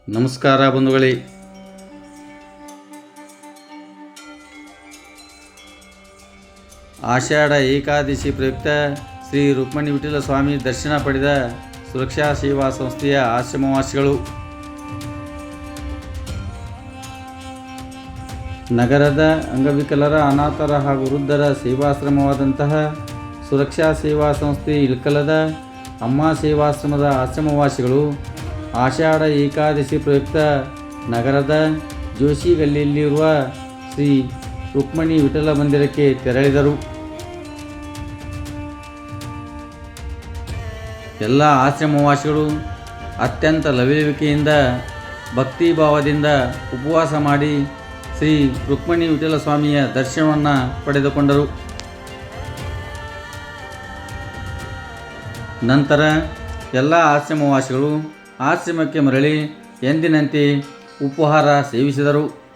ನಮಸ್ಕಾರ ಬಂಧುಗಳೇ. ಆಷಾಢ ಏಕಾದಶಿ ಪ್ರಯುಕ್ತ ಶ್ರೀ ರುಕ್ಮಿಣಿ ವಿಠಲ ಸ್ವಾಮಿ ದರ್ಶನ ಪಡೆದ ಸುರಕ್ಷಾ ಸೇವಾ ಸಂಸ್ಥೆಯ ಆಶ್ರಮವಾಸಿಗಳು. ನಗರದ ಅಂಗವಿಕಲರ, ಅನಾಥರ ಹಾಗೂ ವೃದ್ಧರ ಸೇವಾಶ್ರಮವಾದಂತಹ ಸುರಕ್ಷಾ ಸೇವಾ ಸಂಸ್ಥೆ ಇಳಕಲದ ಅಮ್ಮ ಸೇವಾಶ್ರಮದ ಆಶ್ರಮವಾಸಿಗಳು ಆಷಾಢ ಏಕಾದಶಿ ಪ್ರಯುಕ್ತ ನಗರದ ಜೋಶಿ ಗಲ್ಲಿಯಲ್ಲಿರುವ ಶ್ರೀ ರುಕ್ಮಿಣಿ ವಿಠಲ ಮಂದಿರಕ್ಕೆ ತೆರಳಿದರು. ಎಲ್ಲ ಆಶ್ರಮವಾಸಿಗಳು ಅತ್ಯಂತ ಲವಲವಿಕೆಯಿಂದ ಭಕ್ತಿಭಾವದಿಂದ ಉಪವಾಸ ಮಾಡಿ ಶ್ರೀ ರುಕ್ಮಿಣಿ ವಿಠಲ ಸ್ವಾಮಿಯ ದರ್ಶನವನ್ನು ಪಡೆದುಕೊಂಡರು. ನಂತರ ಎಲ್ಲ ಆಶ್ರಮವಾಸಿಗಳು ಆಶ್ರಮಕ್ಕೆ ಮರಳಿ ಎಂದಿನಂತೆ ಉಪಹಾರ ಸೇವಿಸಿದರು.